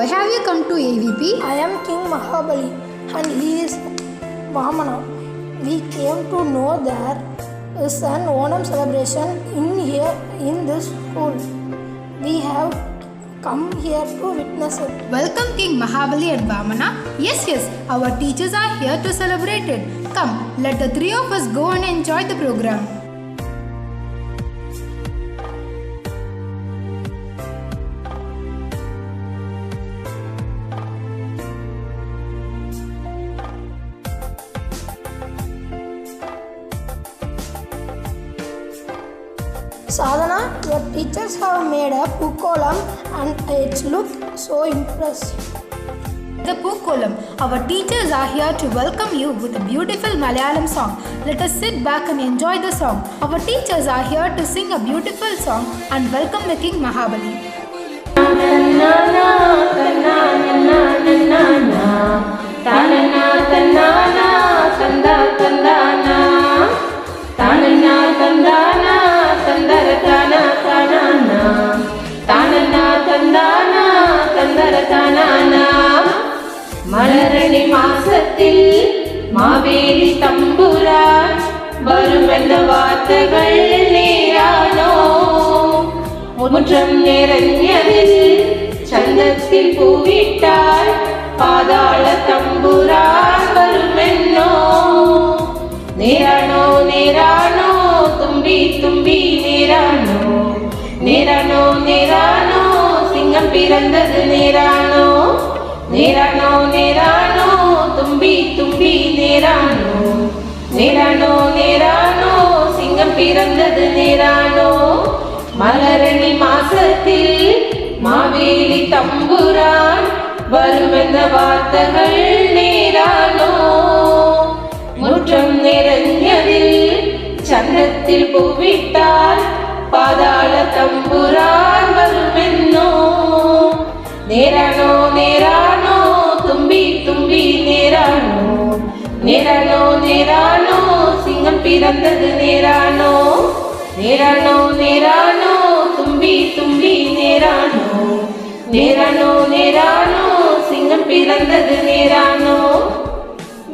why have you come to AVP? I am King Mahabali and he is Vamana. We came to know there is an Onam celebration in this school. We have come here to witness it. Welcome King Mahabali and Vamana. Yes, our teachers are here to celebrate it. Come, let the three of us go and enjoy the program. Sadhana, your teachers have made a Pookolam and it looks so impressive. The Pookolam, our teachers are here to welcome you with a beautiful Malayalam song. Let us sit back and enjoy the song. Our teachers are here to sing a beautiful song and welcome the King Mahabali. மலரணி மாசத்தில் மாவேலி தம்புரான் வருமென்ற வார்த்தைகள் நேரானோ முற்றம் நிறைஞ்சதில் சந்தத்தில் பூவிட்டால் பாதாள தம்புரான் வருமென்னோ நேரானோ நேரானோ தும்பி தும்பி நேரானோ நேரானோ நேரானோ சிங்கம் பிறந்தது நேரானோ நேரானோ நேரானோ தும்பி தும்பி நேரானோ நேரானோ நேரானோ சிங்கம் பிறந்தது நேரானோ மலரணி மாசத்தில் மாவேலி தம்புரான் வருமென்ற வார்த்தைகள் நேரானோ முற்றம் நிறைஞ்சதில் சந்தத்தில் பூவிட்டால் பாதாள தம்புரான் வருமென்னோ நேரானோ நேரானோ தும்பி தும்பி நேரானோ நேரானோ நேரானோ சிங்கம் பிறந்தது நேரானோ நேரானோ நேரானோ தும்பி தும்பி நேரானோ நேரானோ நேரானோ சிங்கம் பிறந்தது நேரானோ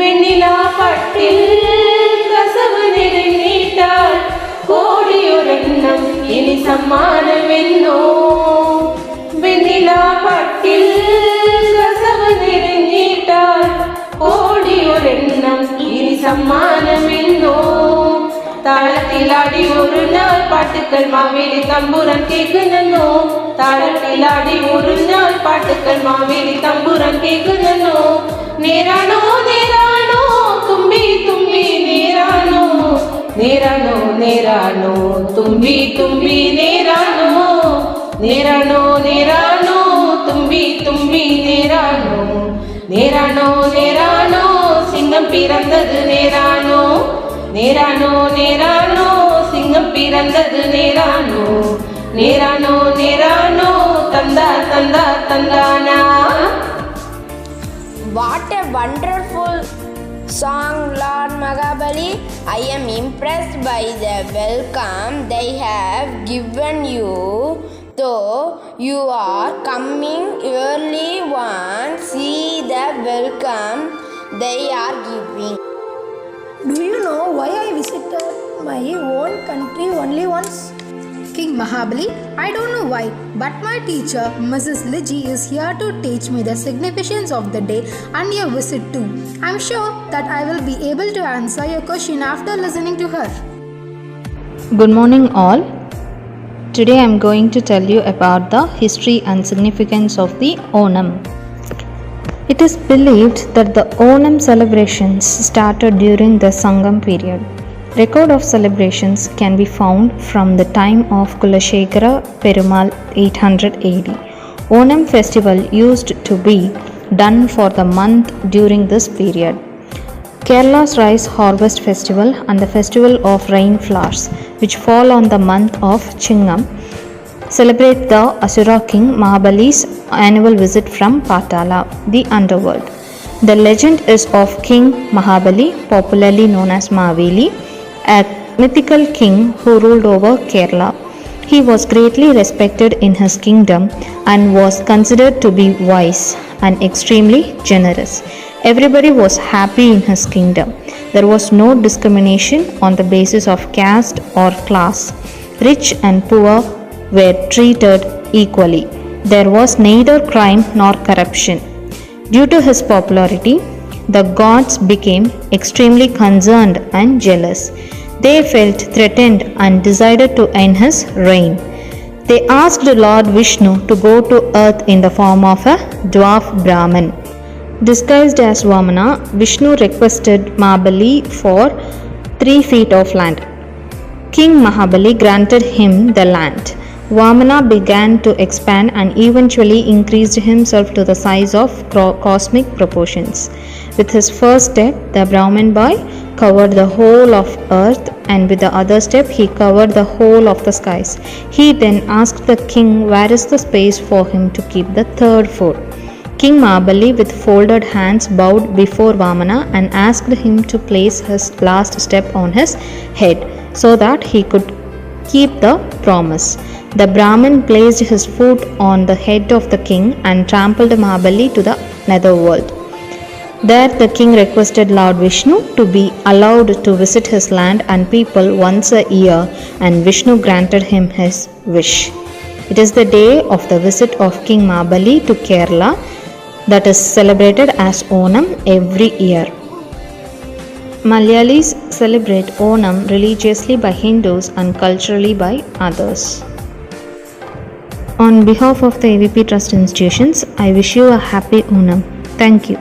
வெண்ணிலா பட்டில் கசவு நிறைநீட்டால் கோடியொரெண்ணம் இனி சம்மானமென்னோ வெண்ணிலா பட்டில் கசவு நிறைநீட்டால் கோடியொரெண்ணம் இனி சம்மானமென்னோ தாளத்தில் ஆடி ஒரு நாள் பாட்டுக்கள் மாவேலி தம்புரன் கேக்குனோ தாளத்தில் ஆடி ஒரு நாள் பாட்டுக்கள் மாவேலி தம்புரன் கேக்குனோ நேரானோ நேரானோ தும்பி தும்பி நேரானோ நேரானோ நேரானோ தும்பி தும்பி நேரானோ நேரானோ நேரானோ தும்பி தும்பி நேரானோ நேரானோ நேரானோ சிங்கம் பிறந்தது நேரானோ நேரானோ நேரானோ சிங்கம் பிறந்தது நேரானோ நேரானோ நேரானோ தந்தா தந்தா தந்தானா. What a wonderful song, Lord Mahabali. I am impressed by the welcome they have given you. Though you are coming early once, see the welcome they are giving. Do you know why I visited my own country only once? King Mahabali, I don't know why, but my teacher, Mrs. Liji, is here to teach me the significance of the day and your visit too. I'm sure that I will be able to answer your question after listening to her. Good morning all. Today I am going to tell you about the history and significance of the Onam. It is believed that the Onam celebrations started during the Sangam period. Record of celebrations can be found from the time of Kulashekara Perumal 800 AD. Onam festival used to be done for the month during this period. Kerala's rice harvest festival and the festival of rain flowers, which fall on the month of Chingam, celebrate the Asura king Mahabali's annual visit from Patala, the underworld. The legend is of King Mahabali, popularly known as Maveli, a mythical king who ruled over Kerala. He was greatly respected in his kingdom and was considered to be wise and extremely generous. Everybody was happy in his kingdom. There was no discrimination on the basis of caste or class. Rich and poor were treated equally. There was neither crime nor corruption. Due to his popularity, the gods became extremely concerned and jealous. They felt threatened and decided to end his reign. They asked Lord Vishnu to go to earth in the form of a dwarf Brahmin. Disguised as Vamana, Vishnu requested Mahabali for 3 feet of land. King Mahabali granted him the land. Vamana began to expand and eventually increased himself to the size of cosmic proportions. With his first step, the Brahmin boy covered the whole of earth, and with the other step, he covered the whole of the skies. He then asked the king where is the space for him to keep the third foot. King Mahabali with folded hands bowed before Vamana and asked him to place his last step on his head so that he could keep the promise. The Brahmin placed his foot on the head of the king and trampled Mahabali to the netherworld. There the king requested Lord Vishnu to be allowed to visit his land and people once a year, and Vishnu granted him his wish. It is the day of the visit of King Mahabali to Kerala that is celebrated as Onam every year. Malayalis celebrate Onam religiously by Hindus and culturally by others. On behalf of the AVP Trust Institutions, I wish you a happy Onam. Thank you.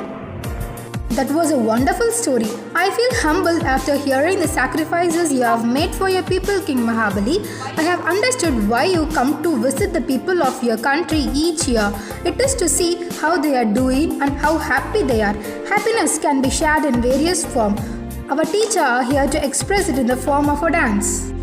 That was a wonderful story. I feel humbled after hearing the sacrifices you have made for your people, King Mahabali. I have understood why you come to visit the people of your country each year. It is to see how they are doing and how happy they are. Happiness can be shared in various forms. Our teachers are here to express it in the form of a dance.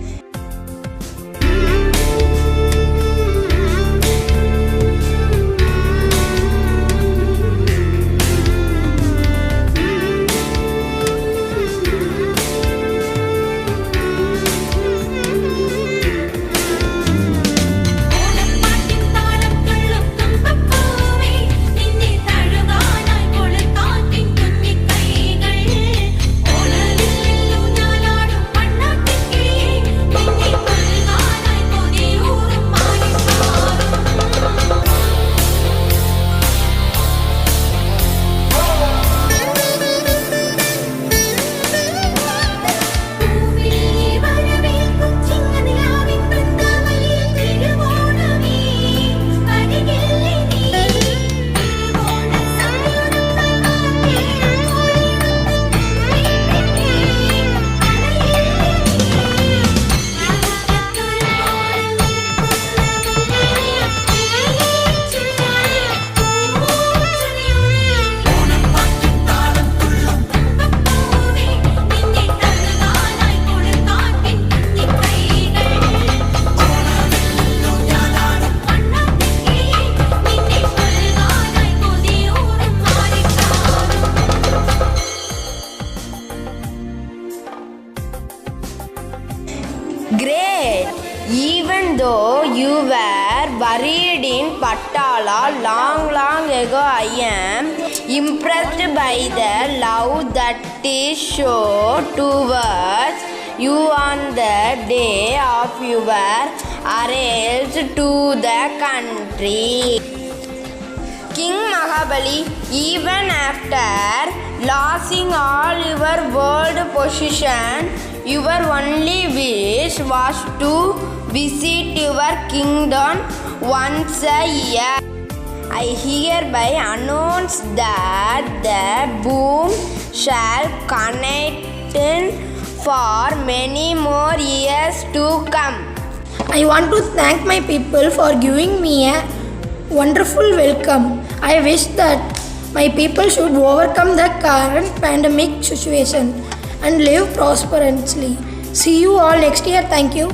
Great! Even though you were buried in Patala long ago, I am impressed by the love that is shown towards you on the day of your arrival to the country. King Mahabali, even after losing all your world possession, your only wish was to visit your kingdom once a year. I hereby announce that the boom shall continue for many more years to come. I want to thank my people for giving me a wonderful welcome. I wish that my people should overcome the current pandemic situation and live prosperously. See you all next year. Thank you.